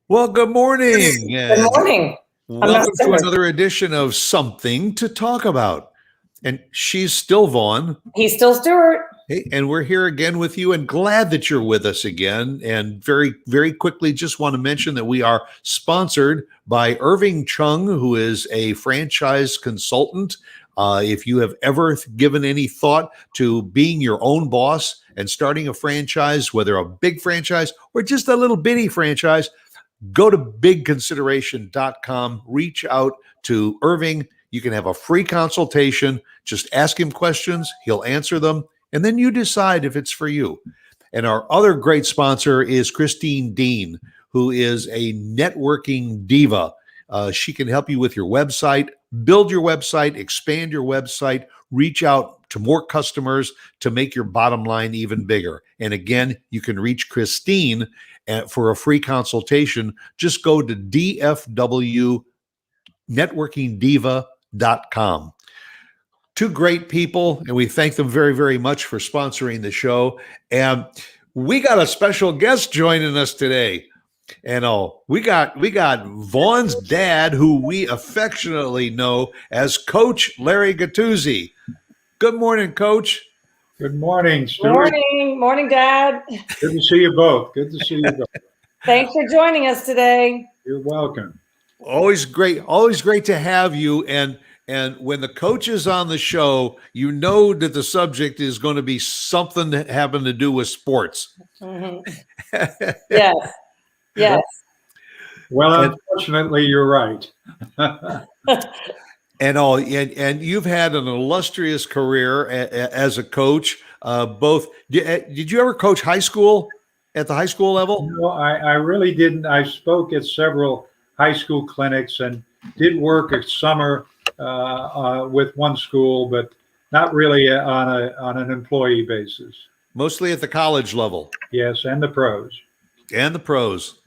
Well, good morning, Good and morning. I'm not welcome to Simmer. another edition of Something to Talk About. And she's still Vaughn. He's still Stuart. Hey, and we're here again with you, and glad that you're with us again. And very, very quickly, just want to mention that we are sponsored by Irving Chung, who is a franchise consultant. If you have ever given any thought to being your own boss and starting a franchise, whether a big franchise or just a little bitty franchise, go to bigconsideration.com, reach out to Irving. You can have a free consultation. Just ask him questions, he'll answer them, and then you decide if it's for you. And our other great sponsor is Christine Dean, who is a networking diva. She can help you with your website, build your website, expand your website, reach out to more customers to make your bottom line even bigger. And again, you can reach Christine for a free consultation. Just go to dfwnetworkingdiva.com. Two great people, and we thank them very, very much for sponsoring the show. And we got a special guest joining us today. And we got Vaughn's dad, who we affectionately know as Coach Larry Gattusi. Good morning, Coach. Good morning, Stuart. Morning, Dad. Good to see you both. Good to see you both. Thanks for joining us today. You're welcome. Always great to have you. And when the coach is on the show, you know that the subject is going to be something that having to do with sports. Mm-hmm. Yes. Well, unfortunately, you're right. And you've had an illustrious career as a coach. Did you ever coach high school at the high school level? No, I really didn't. I spoke at several high school clinics and did work a summer with one school, but not really on an employee basis. Mostly at the college level. Yes, and the pros.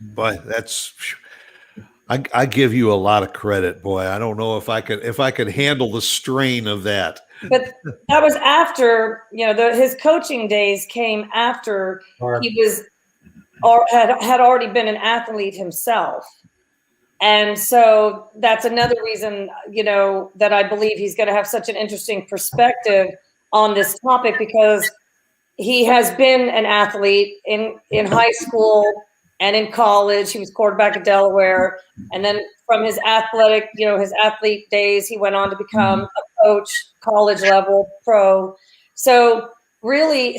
But I give you a lot of credit, boy. I don't know if I could handle the strain of that. But that was after, his coaching days came after he was or had already been an athlete himself. And so that's another reason, that I believe he's going to have such an interesting perspective on this topic, because he has been an athlete in high school and in college. He was quarterback at Delaware. And then from his athletic, his athlete days, he went on to become a coach, college level, pro. So really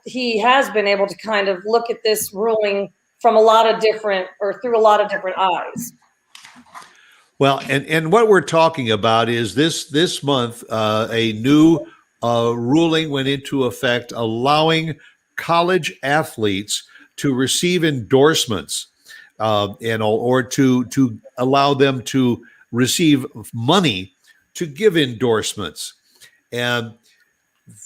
he has been able to kind of look at this ruling from through a lot of different eyes. Well, and what we're talking about is this month, a new ruling went into effect allowing college athletes to receive endorsements, or to allow them to receive money to give endorsements. And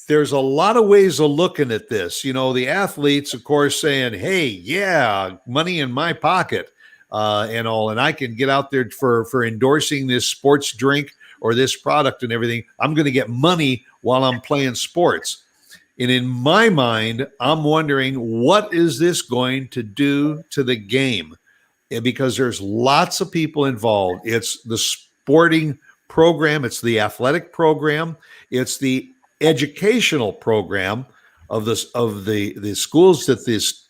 there's a lot of ways of looking at this. The athletes, of course, saying, hey, yeah, money in my pocket, and I can get out there for endorsing this sports drink or this product and everything. I'm going to get money while I'm playing sports. And in my mind, I'm wondering, what is this going to do to the game? Because there's lots of people involved. It's the sporting program. It's the athletic program. It's the educational program of the schools that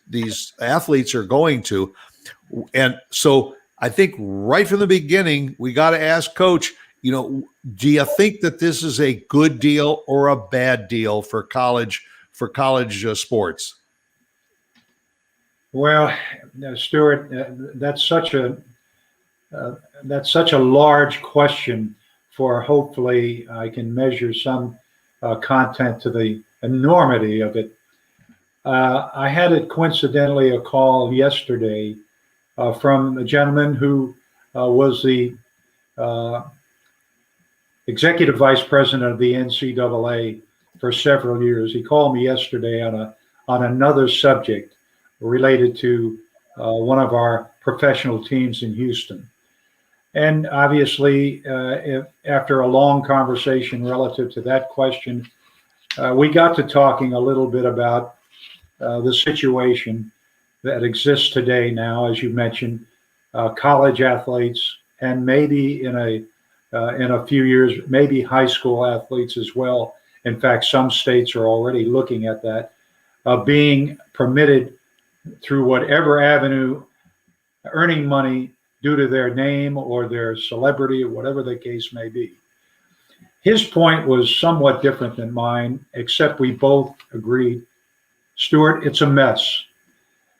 these athletes are going to. And so I think right from the beginning, we got to ask Coach, do you think that this is a good deal or a bad deal for college sports? Well, Stuart, that's such a large question. For hopefully I can measure some content to the enormity of it. I had coincidentally a call yesterday from a gentleman who was the executive vice president of the NCAA for several years. He called me yesterday on another subject related to one of our professional teams in Houston. And obviously, after a long conversation relative to that question, we got to talking a little bit about the situation that exists today now, as you mentioned, college athletes, and maybe in a few years, maybe high school athletes as well. In fact, some states are already looking at that, being permitted through whatever avenue, earning money due to their name or their celebrity or whatever the case may be. His point was somewhat different than mine, except we both agreed, Stuart, it's a mess.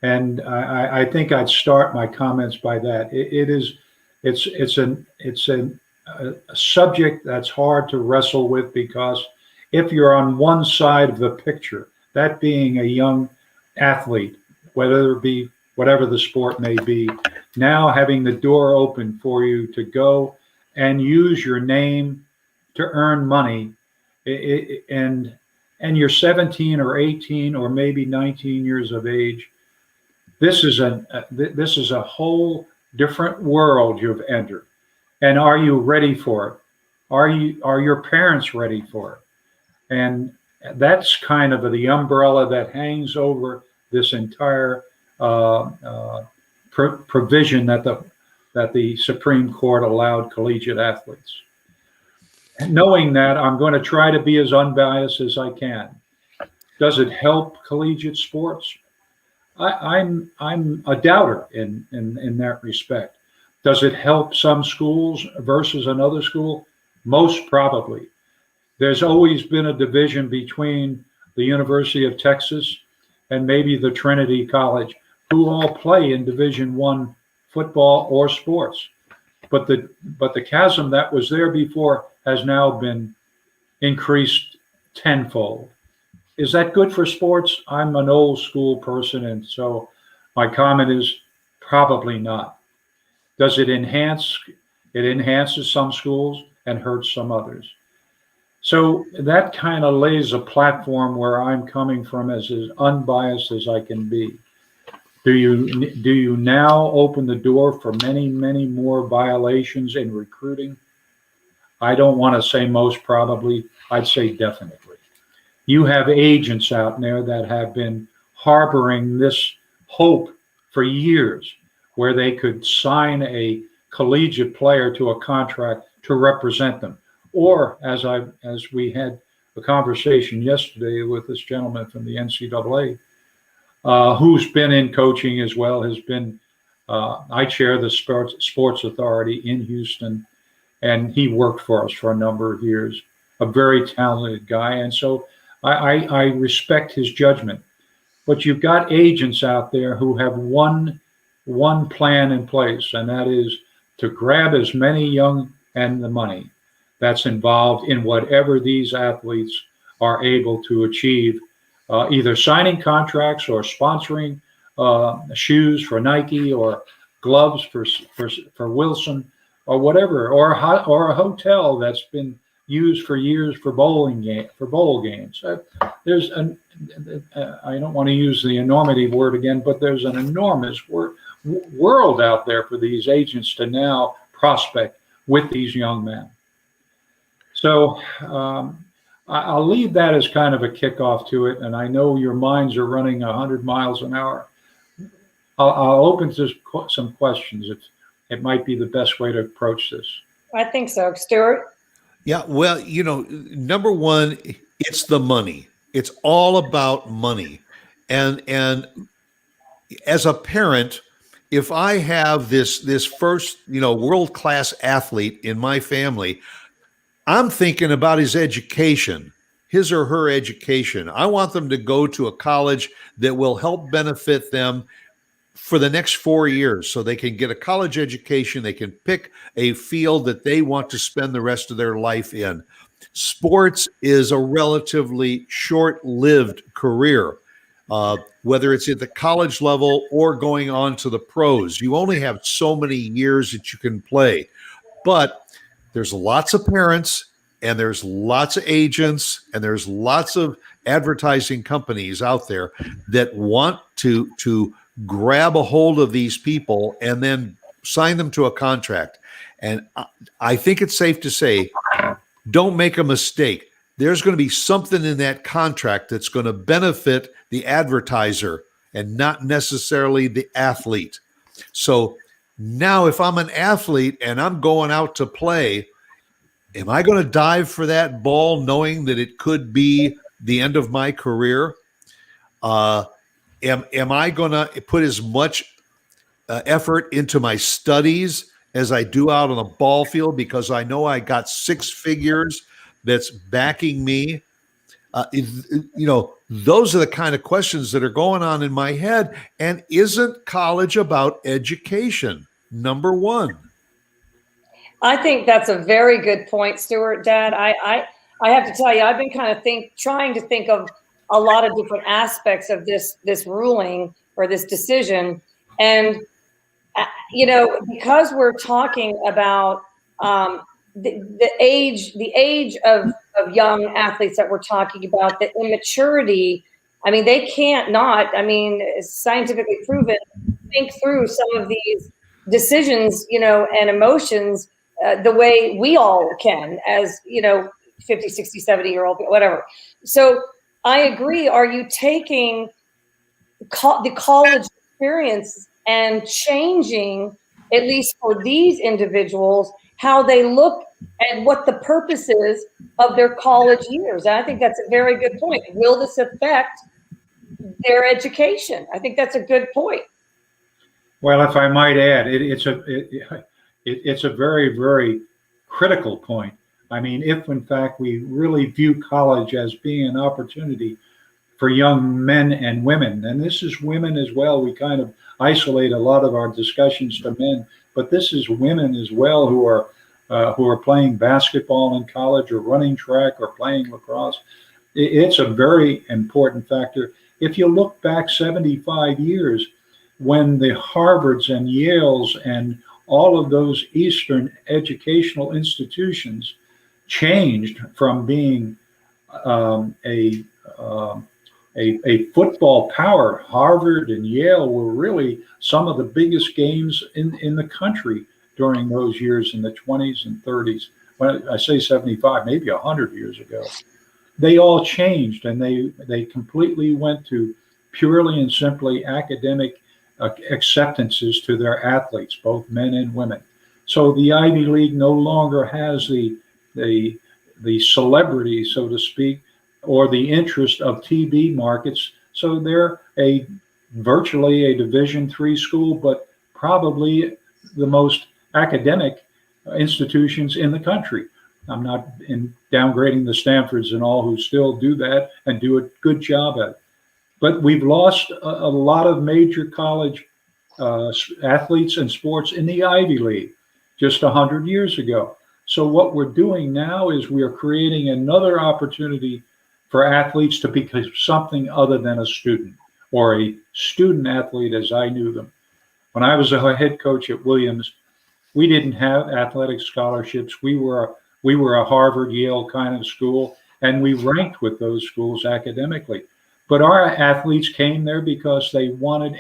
And I think I'd start my comments by that. It's a subject that's hard to wrestle with, because if you're on one side of the picture, that being a young athlete, whether it be whatever the sport may be, now having the door open for you to go and use your name to earn money, and you're 17 or 18 or maybe 19 years of age, this is a whole different world you've entered. And are you ready for it? Are your parents ready for it? And that's kind of the umbrella that hangs over this entire provision that the Supreme Court allowed collegiate athletes. And knowing that, I'm going to try to be as unbiased as I can. Does it help collegiate sports? I'm a doubter in that respect. Does it help some schools versus another school? Most probably. There's always been a division between the University of Texas and maybe the Trinity College, who all play in Division I football or sports. But the chasm that was there before has now been increased tenfold. Is that good for sports? I'm an old school person, and so my comment is probably not. Does it enhance? It enhances some schools and hurts some others. So that kind of lays a platform where I'm coming from as unbiased as I can be. Do you now open the door for many, many more violations in recruiting? I don't want to say most probably. I'd say definitely. You have agents out there that have been harboring this hope for years, where they could sign a collegiate player to a contract to represent them. Or as we had a conversation yesterday with this gentleman from the NCAA, who's been in coaching as well, has been, I chair the sports authority in Houston, and he worked for us for a number of years, a very talented guy. And so I respect his judgment. But you've got agents out there who have one plan in place, and that is to grab as many young and the money that's involved in whatever these athletes are able to achieve, either signing contracts or sponsoring shoes for Nike or gloves for Wilson or whatever, or a hotel that's been used for years for bowl games. There's I don't want to use the enormity word again, but there's an enormous world out there for these agents to now prospect with these young men. So I'll leave that as kind of a kickoff to it, and I know your minds are running 100 miles an hour. I'll open to some questions. It might be the best way to approach this. I think so. Stuart? Yeah, well, number one, it's the money. It's all about money. And as a parent, if I have this first, world-class athlete in my family, I'm thinking about his education, his or her education. I want them to go to a college that will help benefit them for the next 4 years, so they can get a college education. They can pick a field that they want to spend the rest of their life in. Sports is a relatively short-lived career, whether it's at the college level or going on to the pros. You only have so many years that you can play. But there's lots of parents, and there's lots of agents, and there's lots of advertising companies out there that want to grab a hold of these people and then sign them to a contract. And I think it's safe to say, don't make a mistake. There's going to be something in that contract that's going to benefit the advertiser and not necessarily the athlete. So Now, if I'm an athlete and I'm going out to play, am I going to dive for that ball knowing that it could be the end of my career? Am I going to put as much effort into my studies as I do out on the ball field because I know I got six figures that's backing me? Those are the kind of questions that are going on in my head. And isn't college about education? Number one. I think that's a very good point, Stuart. Dad, I have to tell you, I've been kind of trying to think of a lot of different aspects of this ruling or this decision, and because we're talking about the age of young athletes that we're talking about, the immaturity. I mean, they can't not. I mean, it's scientifically proven. Think through some of these decisions, and emotions the way we all can as 50, 60, 70-year-old, whatever. So I agree. Are you taking the college experience and changing, at least for these individuals, how they look and what the purpose is of their college years? And I think that's a very good point. Will this affect their education? I think that's a good point. Well, if I might add, it's a very, very critical point. I mean, if in fact we really view college as being an opportunity for young men and women, and this is women as well. We kind of isolate a lot of our discussions to men, but this is women as well who are playing basketball in college or running track or playing lacrosse. It's a very important factor. If you look back 75 years, when the Harvards and Yales and all of those Eastern educational institutions changed from being a football power. Harvard and Yale were really some of the biggest games in the country during those years in the 20s and 30s. When I say 75, maybe 100 years ago, they all changed, and they completely went to purely and simply academic acceptances to their athletes, both men and women. So the Ivy League no longer has the celebrity, so to speak, or the interest of TV markets. So they're virtually a Division III school, but probably the most academic institutions in the country. I'm not downgrading the Stanfords and all who still do that and do a good job at it. But we've lost a lot of major college athletes and sports in the Ivy League just 100 years ago. So what we're doing now is we are creating another opportunity for athletes to become something other than a student or a student athlete as I knew them. When I was a head coach at Williams, we didn't have athletic scholarships. We were a Harvard, Yale kind of school, and we ranked with those schools academically. But our athletes came there because they wanted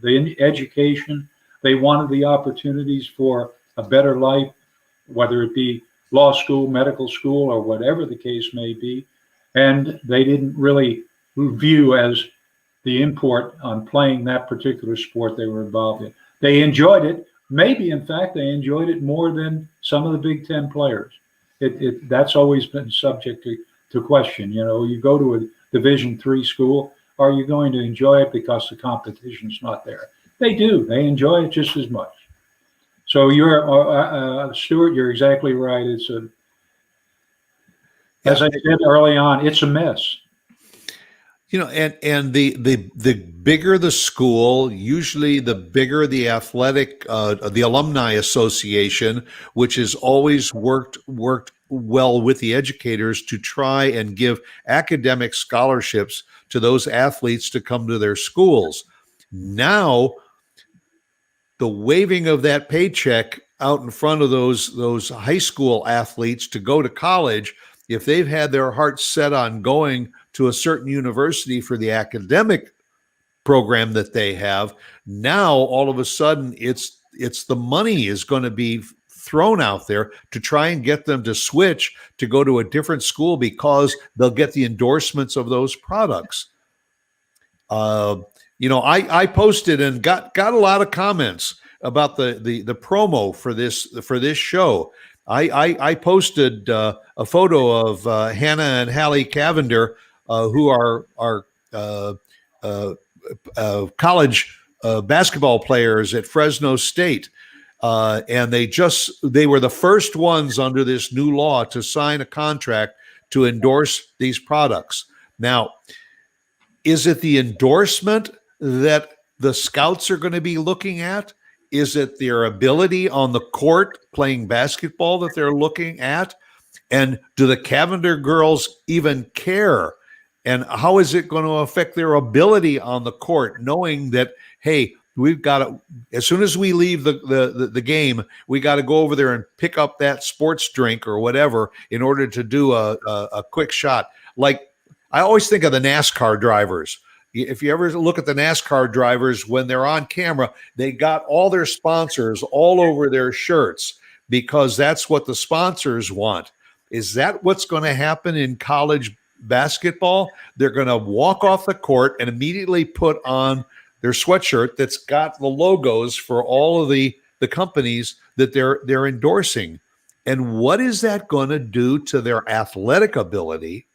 the education, they wanted the opportunities for a better life, whether it be law school, medical school, or whatever the case may be. And they didn't really view as the import on playing that particular sport they were involved in. They enjoyed it. Maybe, in fact, they enjoyed it more than some of the Big Ten players. That's always been subject to question. You go to a Division III school, are you going to enjoy it because the competition's not there? They do. They enjoy it just as much. So Stuart, you're exactly right. As I said early on, it's a mess. And the bigger the school, usually the bigger the athletic, the alumni association, which has always worked well with the educators to try and give academic scholarships to those athletes to come to their schools. Now, the waving of that paycheck out in front of those high school athletes to go to college, if they've had their hearts set on going to a certain university for the academic program that they have, now all of a sudden it's the money is going to be thrown out there to try and get them to switch to go to a different school because they'll get the endorsements of those products. I posted and got a lot of comments about the promo for this show. I posted a photo of Hannah and Hallie Cavender, who are uh, uh, college basketball players at Fresno State. And they were the first ones under this new law to sign a contract to endorse these products. Now, is it the endorsement that the scouts are going to be looking at? Is it their ability on the court playing basketball that they're looking at? And do the Cavender girls even care? And how is it going to affect their ability on the court, knowing that, hey, we've got to, as soon as we leave the game, we got to go over there and pick up that sports drink or whatever in order to do a quick shot. Like, I always think of the NASCAR drivers. If you ever look at the NASCAR drivers, when they're on camera, they got all their sponsors all over their shirts because that's what the sponsors want. Is that what's going to happen in college basketball? They're going to walk off the court and immediately put on their sweatshirt that's got the logos for all of the companies that they're endorsing. And what is that going to do to their athletic ability?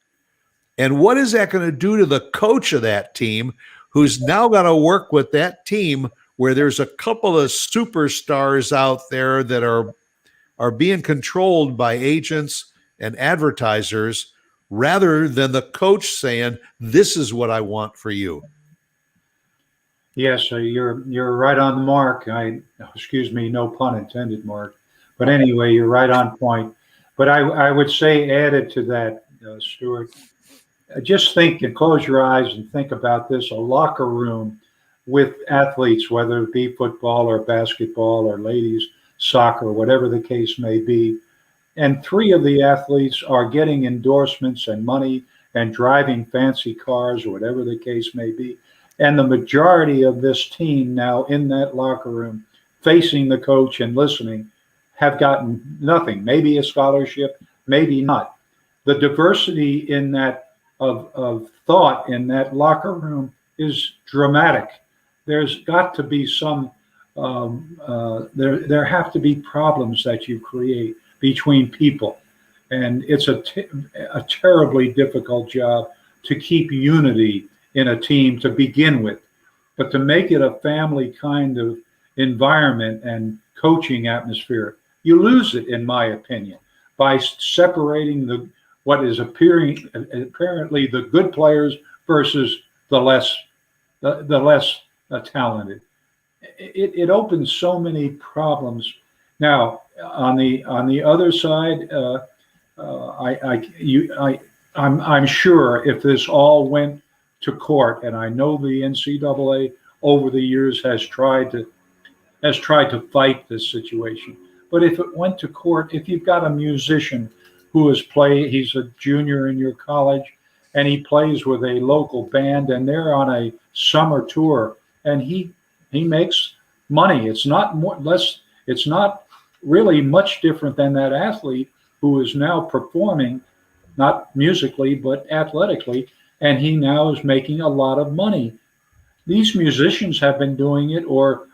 And what is that going to do to the coach of that team, who's now got to work with that team where there's a couple of superstars out there that are being controlled by agents and advertisers rather than the coach saying, this is what I want for you? Yes, you're right on the mark. Excuse me, no pun intended, Mark. But anyway, you're right on point. But I would say, added to that, Stuart, just think and close your eyes and think about this: a locker room with athletes, whether it be football or basketball or ladies soccer, whatever the case may be. And three of the athletes are getting endorsements and money and driving fancy cars or whatever the case may be. And the majority of this team now in that locker room, facing the coach and listening, have gotten nothing. Maybe a scholarship, maybe not. The diversity in that of thought in that locker room is dramatic. There's got to be some there have to be problems that you create between people, and it's a terribly difficult job to keep unity in a team to begin with, but to make it a family kind of environment and coaching atmosphere, you lose it, in my opinion, by separating what is apparently the good players versus the less talented. It opens so many problems. Now, on the other side, I'm sure if this all went to court, and I know the NCAA over the years has tried to fight this situation, but if it went to court, if you've got a musician who he's a junior in your college, and he plays with a local band, and they're on a summer tour, and he makes money. It's not really much different than that athlete who is now performing, not musically, but athletically, and he now is making a lot of money. These musicians have been doing it, or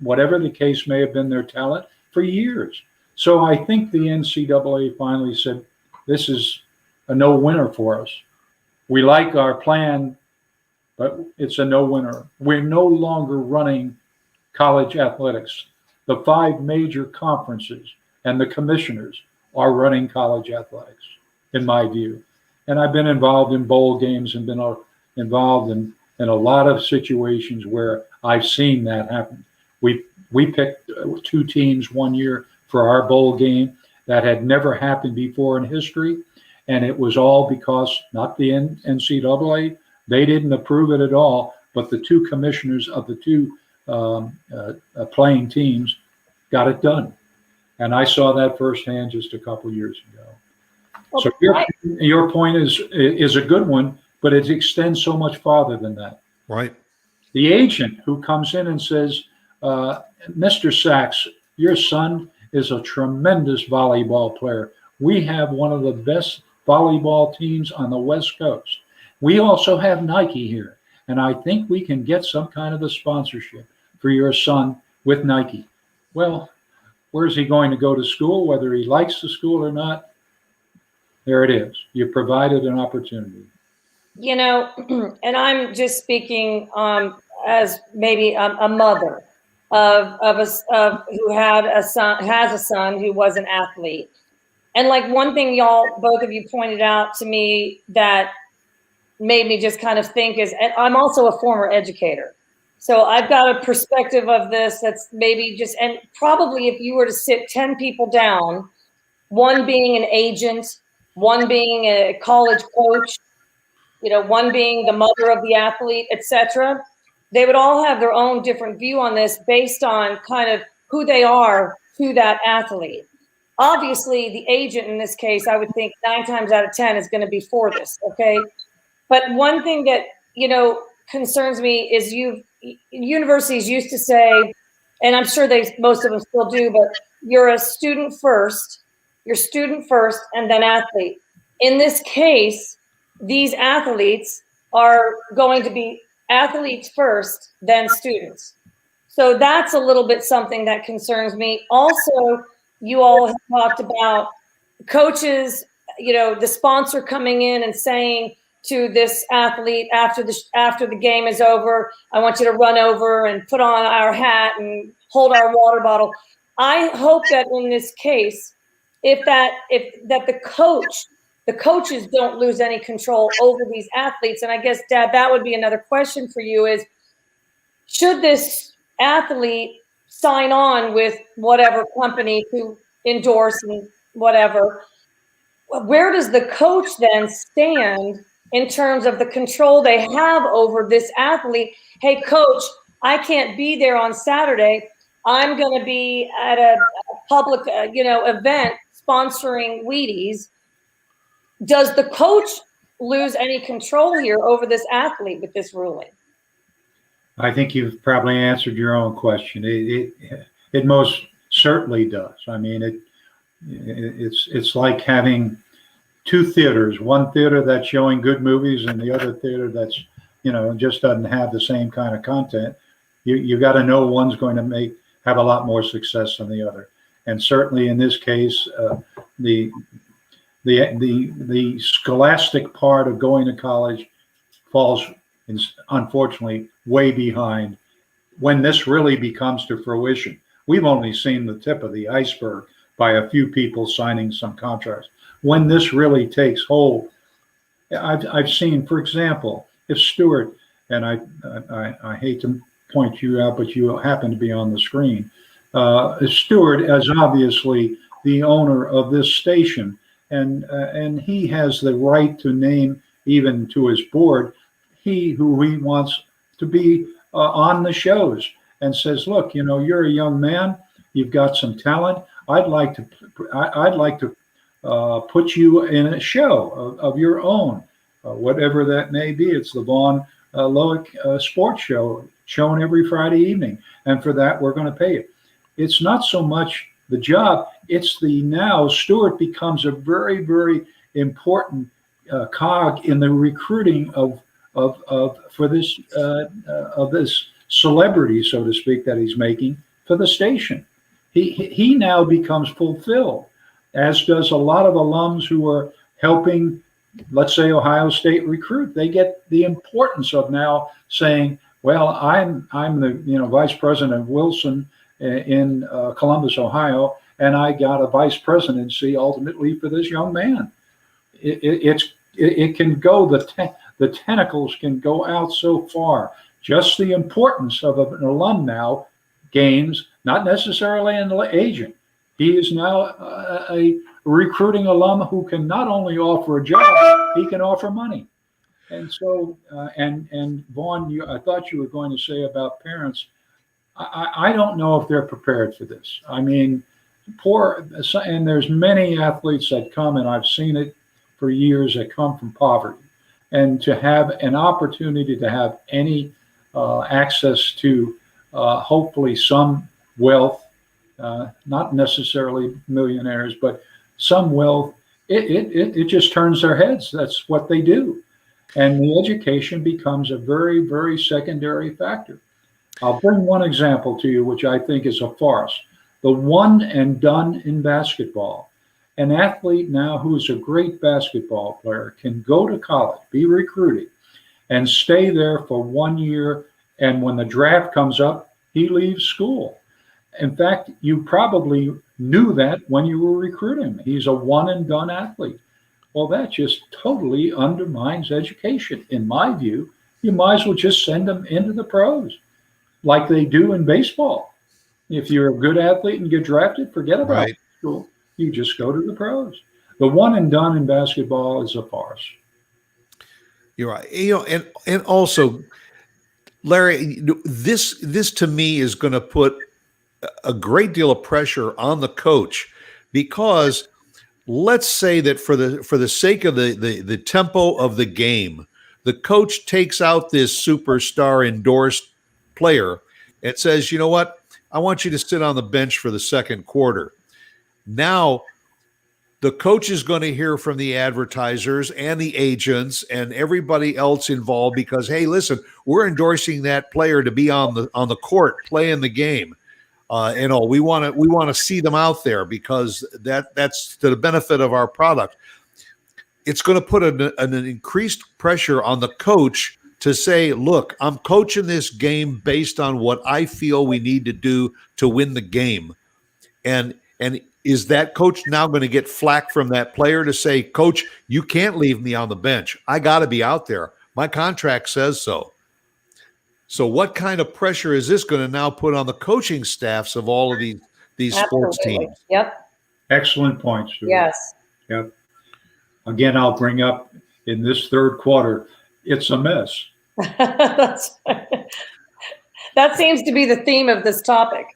whatever the case may have been, their talent, for years. So I think the NCAA finally said, this is a no-winner for us. We like our plan, but it's a no-winner. We're no longer running college athletics. The 5 major conferences and the commissioners are running college athletics, in my view. And I've been involved in bowl games and been involved in a lot of situations where I've seen that happen. We picked 2 teams one year for our bowl game that had never happened before in history. And it was all because not the NCAA, they didn't approve it at all, but the 2 commissioners of the 2 playing teams got it done. And I saw that firsthand just a couple years ago. Well, so your point is a good one, but it extends so much farther than that. Right. The agent who comes in and says, Mr. Sachs, your son is a tremendous volleyball player. We have one of the best volleyball teams on the West Coast. We also have Nike here, and I think we can get some kind of a sponsorship for your son with Nike. Well, where's he going to go to school? Whether he likes the school or not, there it is. You provided an opportunity. And I'm just speaking as maybe a mother of who has a son who was an athlete. And like one thing both of you pointed out to me that made me just kind of think is, and I'm also a former educator. So I've got a perspective of this that's maybe just, and probably if you were to sit 10 people down, one being an agent, one being a college coach, one being the mother of the athlete, etc., they would all have their own different view on this based on kind of who they are to that athlete. Obviously, the agent in this case, I would think 9 times out of 10 is going to be for this, okay? But one thing that, concerns me is universities used to say, and I'm sure most of them still do, but you're student first, and then athlete. In this case, these athletes are going to be athletes first, then students. So that's a little bit something that concerns me. Also, you all have talked about coaches, the sponsor coming in and saying to this athlete after the game is over, I want you to run over and put on our hat and hold our water bottle. I hope that in this case, if the coaches don't lose any control over these athletes. And I guess, Dad, that would be another question for you is, should this athlete sign on with whatever company to endorse and whatever, where does the coach then stand in terms of the control they have over this athlete? Hey, coach, I can't be there on Saturday. I'm going to be at a public, event sponsoring Wheaties. Does the coach lose any control here over this athlete with this ruling? I think you've probably answered your own question. It most certainly does. I mean, it's like having two theaters, one theater that's showing good movies and the other theater that's, just doesn't have the same kind of content. You got to know one's going to have a lot more success than the other. And certainly in this case, the scholastic part of going to college falls, unfortunately, way behind when this really becomes to fruition. We've only seen the tip of the iceberg by a few people signing some contracts. When this really takes hold, I've seen, for example, if Stuart, and I hate to point you out, but you happen to be on the screen. Stuart is obviously the owner of this station, and he has the right to name, even to his board, who he wants to be on the shows, and says, look, you're a young man, you've got some talent. I'd like to put you in a show of your own, whatever that may be. It's the Vaughn Loic sports show, shown every Friday evening, and for that we're going to pay you. It's not so much the job; it's now Stuart becomes a very, very important cog in the recruiting of this celebrity, so to speak, that he's making for the station. He now becomes fulfilled, as does a lot of alums who are helping, let's say, Ohio State recruit. They get the importance of now saying, well, I'm the vice president of Wilson in Columbus, Ohio, and I got a vice presidency ultimately for this young man. It can go, the tentacles can go out so far. Just the importance of an alum now gains, not necessarily an agent. He is now a recruiting alum who can not only offer a job, he can offer money. And so, and Vaughn, I thought you were going to say about parents. I don't know if they're prepared for this. I mean, and there's many athletes that come, and I've seen it for years, that come from poverty. And to have an opportunity to have any access to hopefully some wealth, not necessarily millionaires, but some wealth, it just turns their heads. That's what they do. And the education becomes a very, very secondary factor. I'll bring one example to you, which I think is a farce. The one and done in basketball. An athlete now who is a great basketball player can go to college, be recruited, and stay there for 1 year. And when the draft comes up, he leaves school. In fact, you probably knew that when you were recruiting him. He's a one and done athlete. Well, that just totally undermines education. In my view, you might as well just send them into the pros like they do in baseball. If you're a good athlete and get drafted, forget about Right. school. You just go to the pros. The one and done in basketball is a farce. You're right. And also, Larry, this to me is going to put a great deal of pressure on the coach, because let's say that for the sake of the tempo of the game, the coach takes out this superstar endorsed player and says, you know what? I want you to sit on the bench for the second quarter. Now, the coach is going to hear from the advertisers and the agents and everybody else involved because, hey, listen, we're endorsing that player to be on the court playing the game. We want to see them out there because that's to the benefit of our product. It's going to put an increased pressure on the coach to say, look, I'm coaching this game based on what I feel we need to do to win the game. And is that coach now going to get flack from that player to say, coach, you can't leave me on the bench. I got to be out there. My contract says so. So what kind of pressure is this going to now put on the coaching staffs of all of these sports Absolutely. teams? Yep. Excellent point, Stuart. Yes. Yep. Again, I'll bring up in this third quarter, it's a mess. That seems to be the theme of this topic.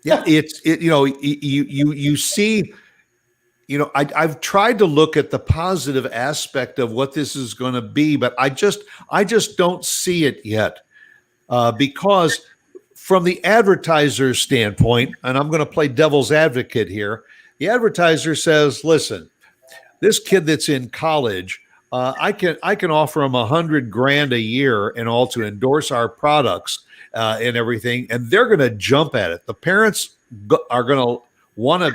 Yeah, you see, I've tried to look at the positive aspect of what this is going to be, but I just don't see it yet, because from the advertiser's standpoint, and I'm going to play devil's advocate here, the advertiser says, listen, this kid that's in college, I can offer him $100,000 a year and all to endorse our products and everything, and they're going to jump at it. The parents are going to want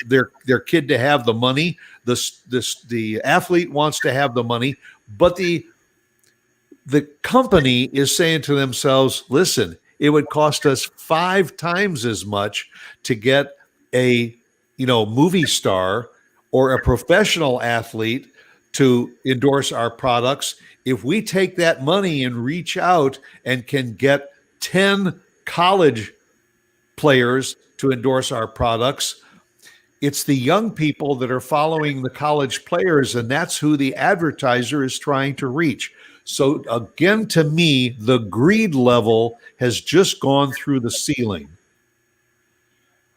their kid to have the money. The athlete wants to have the money, but the company is saying to themselves, listen, it would cost us 5 times as much to get a movie star or a professional athlete to endorse our products. If we take that money and reach out and can get 10 college players to endorse our products, it's the young people that are following the college players, and that's who the advertiser is trying to reach. So again, to me, the greed level has just gone through the ceiling.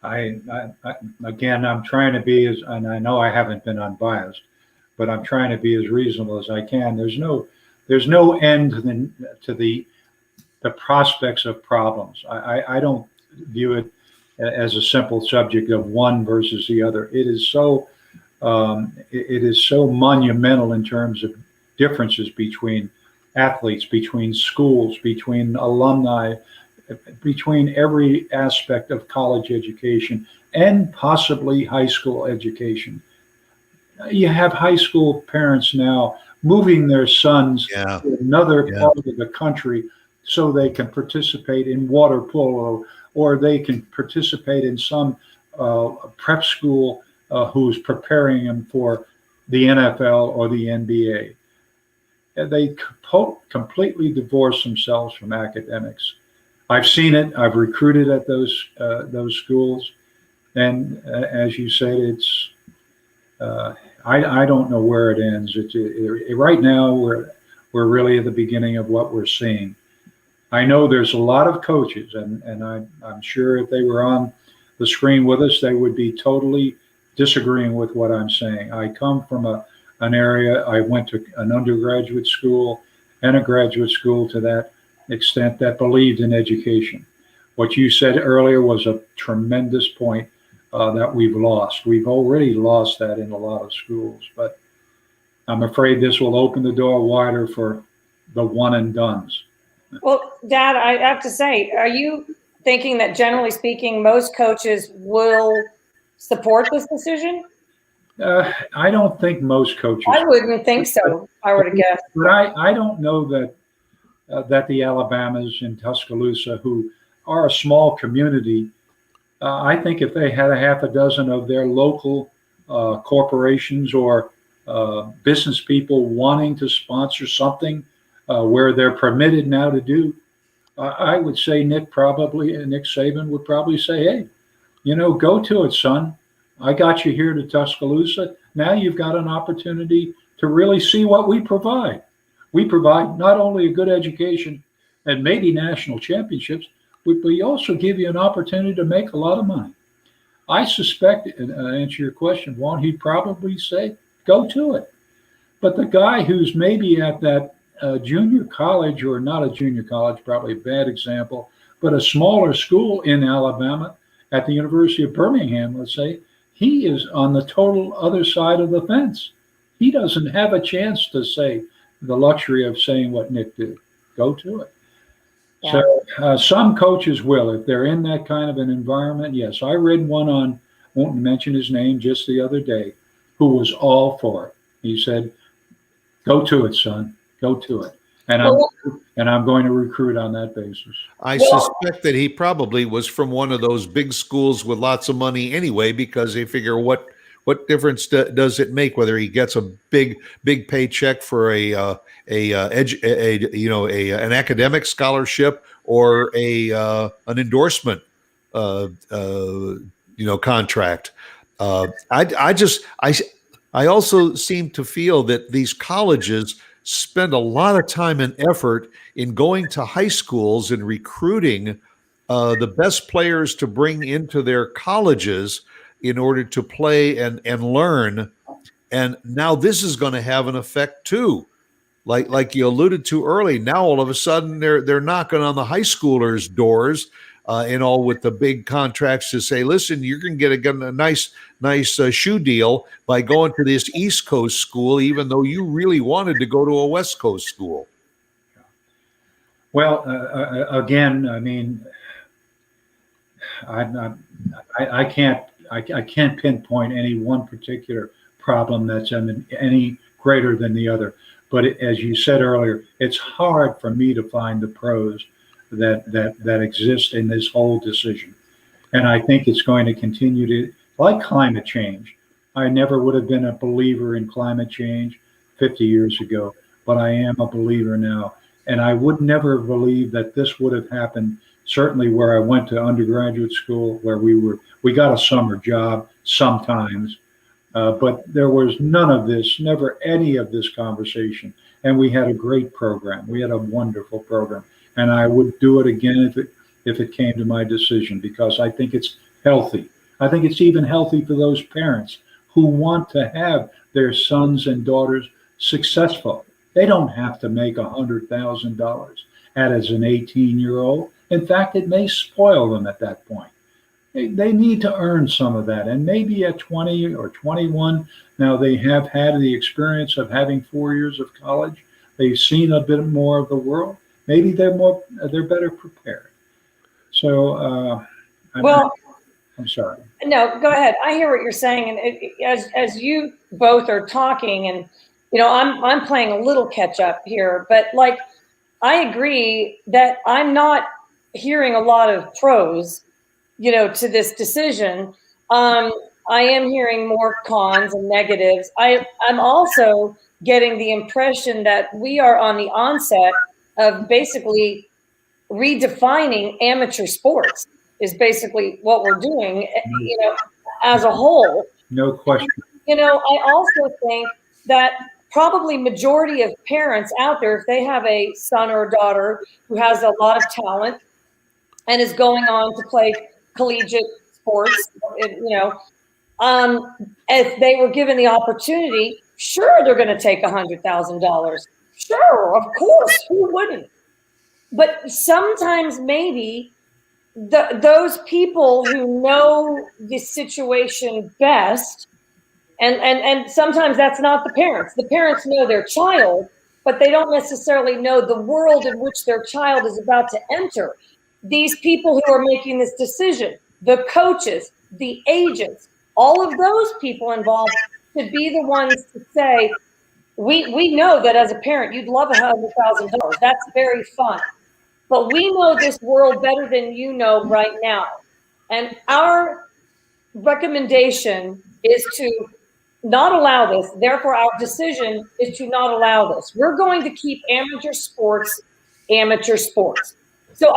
Again, I'm trying to be and I know I haven't been unbiased, but I'm trying to be as reasonable as I can. There's no end to the prospects of problems. I don't view it as a simple subject of one versus the other. It is so monumental in terms of differences between athletes, between schools, between alumni, between every aspect of college education and possibly high school education. You have high school parents now moving their sons to another part of the country so they can participate in water polo, or they can participate in some prep school who's preparing them for the NFL or the NBA. And they completely divorce themselves from academics. I've seen it. I've recruited at those schools, and as you said, it's I don't know where it ends. Right now we're really at the beginning of what we're seeing. I know there's a lot of coaches, and I'm sure if they were on the screen with us, they would be totally disagreeing with what I'm saying. I come from an area. I went to an undergraduate school and a graduate school to that extent that believed in education. What you said earlier was a tremendous point that we've lost. We've already lost that in a lot of schools, but I'm afraid this will open the door wider for the one and dones. Well, Dad, I have to say, are you thinking that generally speaking, most coaches will support this decision? I don't think most coaches. I wouldn't think so, if I were to guess. But I don't know that the Alabamas in Tuscaloosa, who are a small community, I think if they had a half a dozen of their local corporations or business people wanting to sponsor something where they're permitted now to do, I would say Nick Saban would probably say, hey, go to it, son. I got you here to Tuscaloosa. Now you've got an opportunity to really see what we provide. We provide not only a good education and maybe national championships, but we also give you an opportunity to make a lot of money. I suspect, and answer your question, Vaughn, he'd probably say, go to it. But the guy who's maybe at that junior college, or not a junior college, probably a bad example, but a smaller school in Alabama at the University of Birmingham, let's say, he is on the total other side of the fence. He doesn't have a chance to say the luxury of saying what Nick did. Go to it. Yeah. So some coaches will, if they're in that kind of an environment. Yes, I read one on, won't mention his name, just the other day, who was all for it. He said, go to it, son. Go to it. And I'm going to recruit on that basis. I suspect that he probably was from one of those big schools with lots of money anyway, because they figure what difference does it make whether he gets a big paycheck for an academic scholarship or an endorsement contract. I also seem to feel that these colleges spend a lot of time and effort in going to high schools and recruiting the best players to bring into their colleges in order to play and learn. And now this is going to have an effect too. Like you alluded to early, now all of a sudden they're knocking on the high schoolers' doors with the big contracts to say, listen, you're going to get a nice shoe deal by going to this East Coast school, even though you really wanted to go to a West Coast school. Well, again, I mean, I can't pinpoint any one particular problem that's any greater than the other. But as you said earlier, it's hard for me to find the pros that exist in this whole decision. And I think it's going to continue to, like climate change. I never would have been a believer in climate change 50 years ago, but I am a believer now. And I would never believe that this would have happened, certainly where I went to undergraduate school, where we got a summer job sometimes, but there was none of this, never any of this conversation. And we had a great program. We had a wonderful program. And I would do it again if it came to my decision, because I think it's healthy. I think it's even healthy for those parents who want to have their sons and daughters successful. They don't have to make $100,000 as an 18-year-old. In fact, it may spoil them at that point. They need to earn some of that. And maybe at 20 or 21, now they have had the experience of having 4 years of college. They've seen a bit more of the world. Maybe they're better prepared. So, I'm sorry. No, go ahead. I hear what you're saying, and as you both are talking, and I'm playing a little catch up here, but like I agree that I'm not hearing a lot of pros, to this decision. I am hearing more cons and negatives. I'm also getting the impression that we are on the onset of basically redefining amateur sports is basically what we're doing, as a whole. No question. I also think that probably majority of parents out there, if they have a son or a daughter who has a lot of talent and is going on to play collegiate sports, if they were given the opportunity, sure, they're going to take $100,000. Sure, of course, who wouldn't? But sometimes maybe those people who know the situation best, and sometimes that's not the parents. The parents know their child, but they don't necessarily know the world in which their child is about to enter. these people who are making this decision, the coaches, the agents, all of those people involved should be the ones to say, we know that as a parent, you'd love $100,000. That's very fun. But we know this world better than you know right now. And our recommendation is to not allow this. Therefore, our decision is to not allow this. We're going to keep amateur sports amateur sports. So,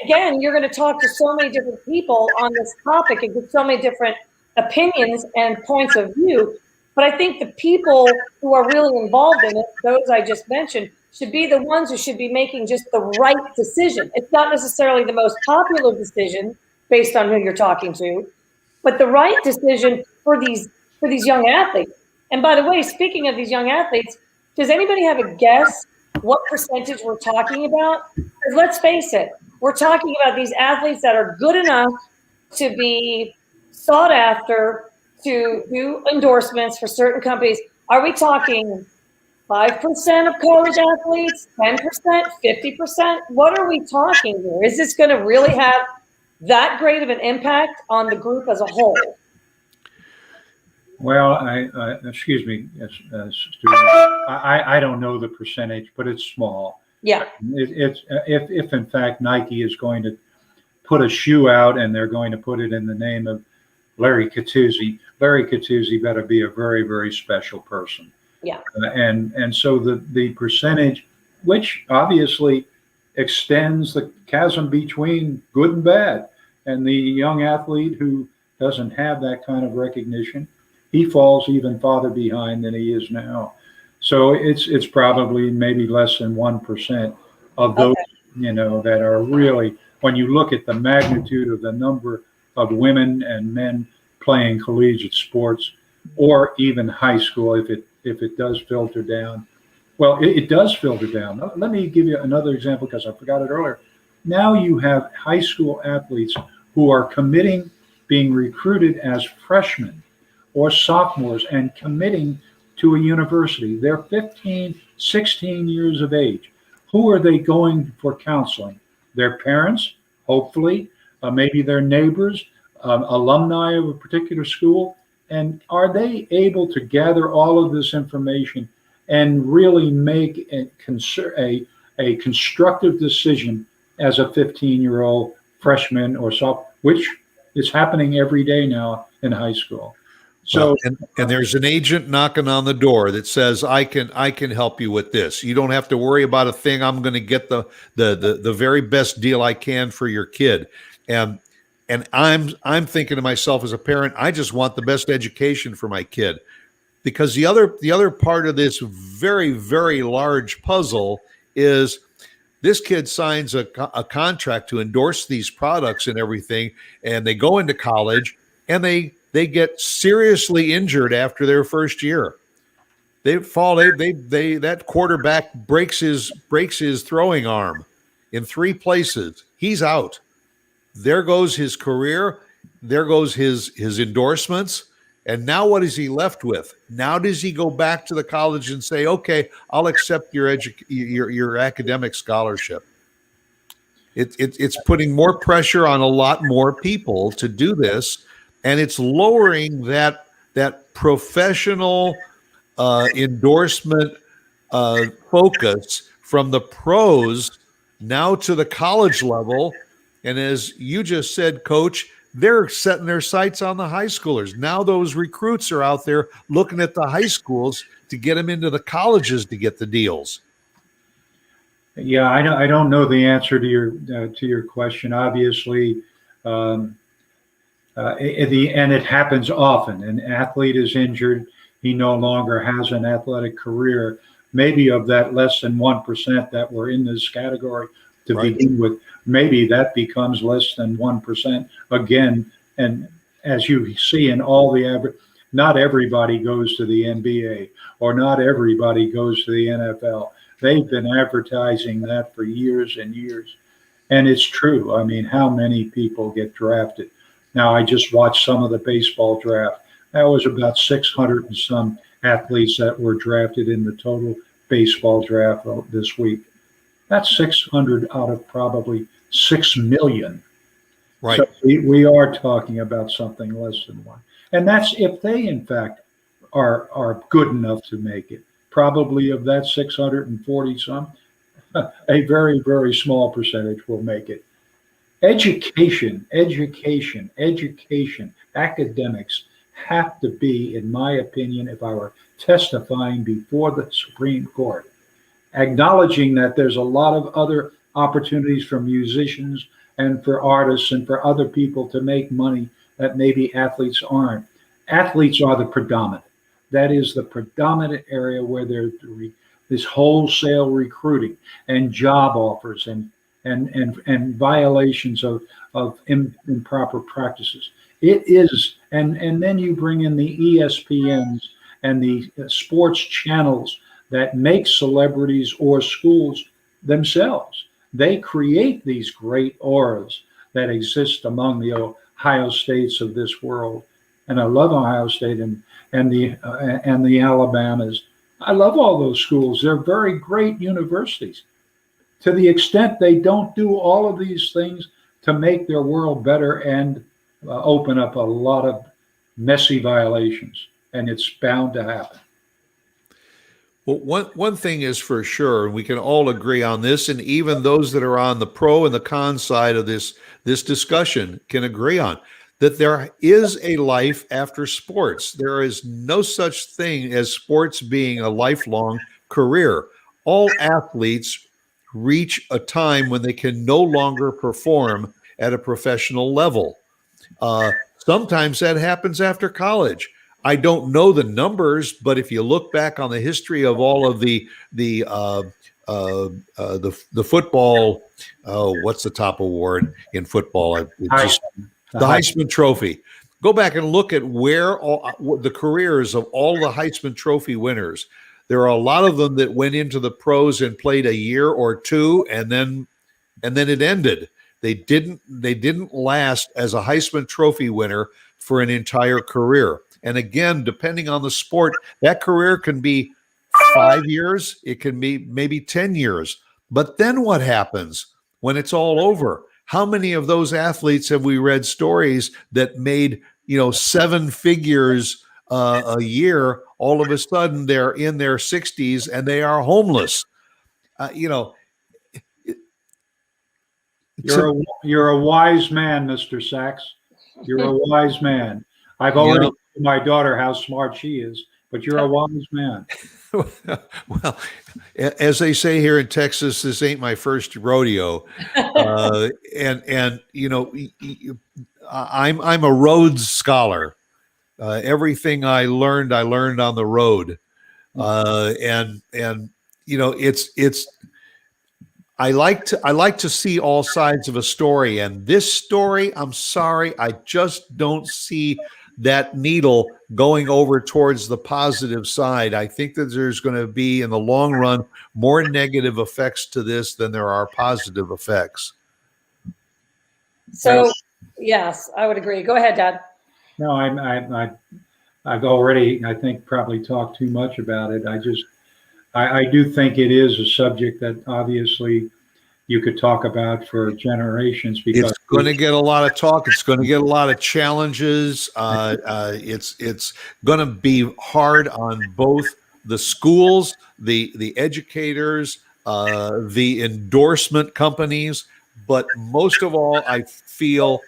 again, you're going to talk to so many different people on this topic and get so many different opinions and points of view. But I think the people who are really involved in it, those I just mentioned, should be the ones who should be making just the right decision. It's not necessarily the most popular decision based on who you're talking to, but the right decision for these young athletes. And by the way, speaking of these young athletes, does anybody have a guess what percentage we're talking about? Because let's face it, we're talking about these athletes that are good enough to be sought after, to do endorsements for certain companies. Are we talking 5% of college athletes, 10%, 50%? What are we talking here? Is this going to really have that great of an impact on the group as a whole? Well, excuse me, Stuart. I don't know the percentage, but it's small. Yeah. If in fact Nike is going to put a shoe out and they're going to put it in the name of Larry Catuzzi better be a very, very special person. Yeah. And so the percentage, which obviously extends the chasm between good and bad, and the young athlete who doesn't have that kind of recognition, he falls even farther behind than he is now. So it's probably maybe less than 1% of those, that are really, when you look at the magnitude of the number of women and men playing collegiate sports, or even high school, if it does filter down. Well, it does filter down. Let me give you another example because I forgot it earlier. Now you have high school athletes who are being recruited as freshmen or sophomores and committing to a university. They're 15, 16 years of age. Who are they going for counseling? Their parents, hopefully, maybe their neighbors, alumni of a particular school. And are they able to gather all of this information and really make a constructive decision as a 15-year-old freshman or sophomore, which is happening every day now in high school? So, and there's an agent knocking on the door that says, I can help you with this. You don't have to worry about a thing. I'm going to get the very best deal I can for your kid. And I'm thinking to myself as a parent, I just want the best education for my kid, because the other part of this very, very large puzzle is this kid signs a contract to endorse these products and everything, and they go into college and they get seriously injured after their first year. They fall. That quarterback breaks his throwing arm in 3 places. He's out. There goes his career. There goes his endorsements. And now what is he left with? Now does he go back to the college and say, okay, I'll accept your academic scholarship? It's putting more pressure on a lot more people to do this, and it's lowering that professional endorsement focus from the pros now to the college level. And as you just said, Coach, they're setting their sights on the high schoolers. Now those recruits are out there looking at the high schools to get them into the colleges to get the deals. Yeah, I don't know the answer to your question. Obviously, and it happens often. An athlete is injured. He no longer has an athletic career. Maybe of that less than 1% that were in this category to begin with, maybe that becomes less than 1% again. And as you see in all the average, not everybody goes to the NBA or not everybody goes to the NFL. They've been advertising that for years and years. And it's true. I mean, how many people get drafted? Now, I just watched some of the baseball draft. That was about 600 and some athletes that were drafted in the total baseball draft this week. That's 600 out of probably 6 million. Right. So we are talking about something less than one. And that's if they, in fact, are good enough to make it. Probably of that 640 some, a very, very small percentage will make it. Education, education, education, academics have to be, in my opinion, if I were testifying before the Supreme Court, acknowledging that there's a lot of other opportunities for musicians and for artists and for other people to make money that maybe athletes aren't. Athletes are the predominant. That is the predominant area where there's this wholesale recruiting and job offers and violations of improper practices. It is, and then you bring in the ESPNs and the sports channels that make celebrities or schools themselves. They create these great auras that exist among the Ohio States of this world. And I love Ohio State and the Alabamas. I love all those schools. They're very great universities. To the extent they don't do all of these things to make their world better and open up a lot of messy violations, and it's bound to happen. Well, one thing is for sure, and we can all agree on this, and even those that are on the pro and the con side of this discussion can agree on that there is a life after sports. There is no such thing as sports being a lifelong career. All athletes reach a time when they can no longer perform at a professional level. Sometimes that happens after college. I don't know the numbers, but if you look back on the history of all of the football, what's the top award in football? The Heisman Trophy. Go back and look at where the careers of all the Heisman Trophy winners. There are a lot of them that went into the pros and played a year or two, and then it ended. They didn't last as a Heisman Trophy winner for an entire career. And again, depending on the sport, that career can be 5 years, it can be maybe 10 years. But then what happens when it's all over? How many of those athletes have we read stories that made, 7 figures a year? All of a sudden, they're in their 60s and they are homeless. You're a wise man, Mr. Sachs. You're a wise man. I've already told my daughter how smart she is, but you're a wise man. Well, as they say here in Texas, this ain't my first rodeo. And I'm a Rhodes scholar. Everything I learned on the road. It's I like to see all sides of a story, and this story, I'm sorry, I just don't see that needle going over towards the positive side. I think that there's going to be, in the long run, more negative effects to this than there are positive effects. So, yes, I would agree. Go ahead, Dad. No, I've already, I think, probably talked too much about it. I do think it is a subject that obviously you could talk about for generations, because it's going to get a lot of talk. It's going to get a lot of challenges. It's going to be hard on both the schools, the educators, the endorsement companies, but most of all, I feel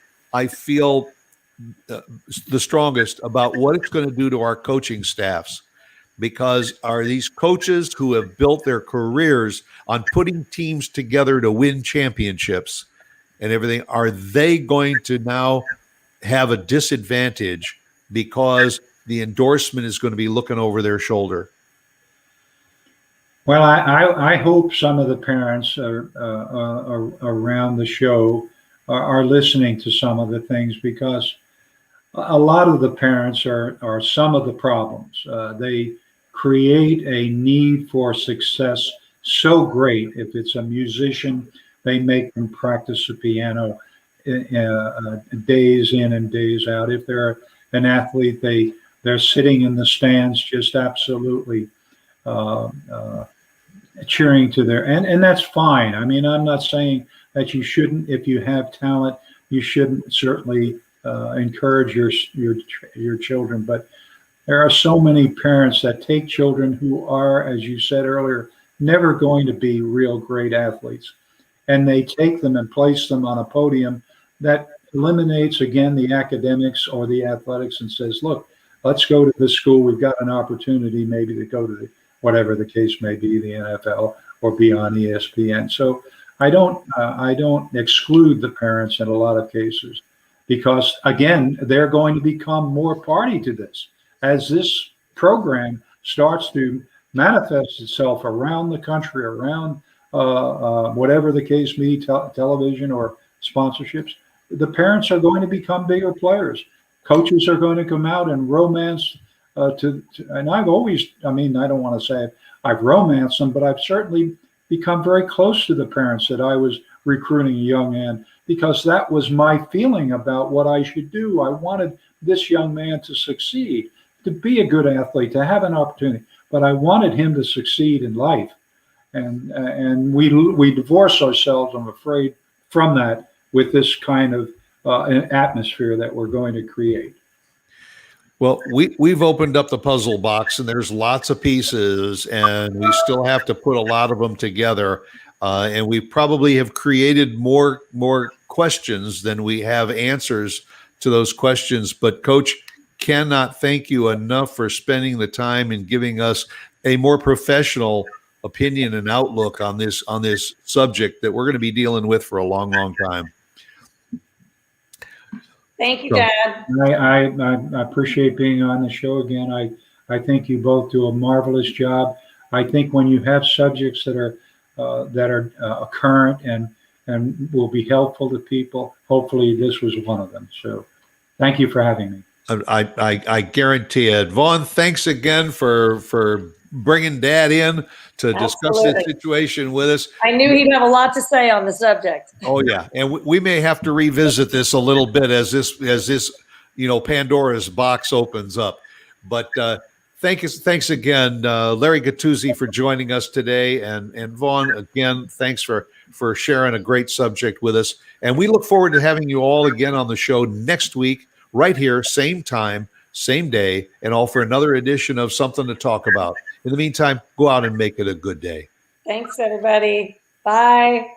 the strongest about what it's going to do to our coaching staffs. Because are these coaches who have built their careers on putting teams together to win championships and everything, are they going to now have a disadvantage because the endorsement is going to be looking over their shoulder? Well, I hope some of the parents around the show are listening to some of the things, because a lot of the parents are some of the problems. They create a need for success so great. If it's a musician, they make them practice the piano days in and days out. If they're an athlete, they're sitting in the stands just absolutely cheering to and that's fine. I mean, I'm not saying that you shouldn't, if you have talent, you shouldn't certainly encourage your children. But there are so many parents that take children who are, as you said earlier, never going to be real great athletes, and they take them and place them on a podium that eliminates again the academics or the athletics and says, look, let's go to this school. We've got an opportunity maybe to go to whatever the case may be, the NFL or be on ESPN. So I don't exclude the parents in a lot of cases, because again, they're going to become more party to this as this program starts to manifest itself around the country, around whatever the case may be, television or sponsorships. The parents are going to become bigger players. Coaches are going to come out and romance and I've always, I mean, I don't want to say I've romanced them, but I've certainly become very close to the parents that I was recruiting a young man, because that was my feeling about what I should do. I wanted this young man to succeed, to be a good athlete, to have an opportunity, but I wanted him to succeed in life. And we divorce ourselves, I'm afraid, from that with this kind of atmosphere that we're going to create. Well, we've opened up the puzzle box, and there's lots of pieces, and we still have to put a lot of them together. And we probably have created more questions than we have answers to those questions. But Coach, cannot thank you enough for spending the time and giving us a more professional opinion and outlook on this subject that we're going to be dealing with for a long, long time. Thank you, Dad. I appreciate being on the show again. I think you both do a marvelous job. I think when you have subjects that are current and will be helpful to people, hopefully this was one of them. So thank you for having me. I guarantee it. Vaughn, thanks again for bringing Dad in to discuss this situation with us. I knew he'd have a lot to say on the subject. Oh yeah, and we may have to revisit this a little bit as this Pandora's box opens up. But thanks again, Larry Gattusi, for joining us today, and Vaughn, again, thanks for sharing a great subject with us. And we look forward to having you all again on the show next week, right here, same time, same day, and all for another edition of Something to Talk About. In the meantime, go out and make it a good day. Thanks, everybody. Bye.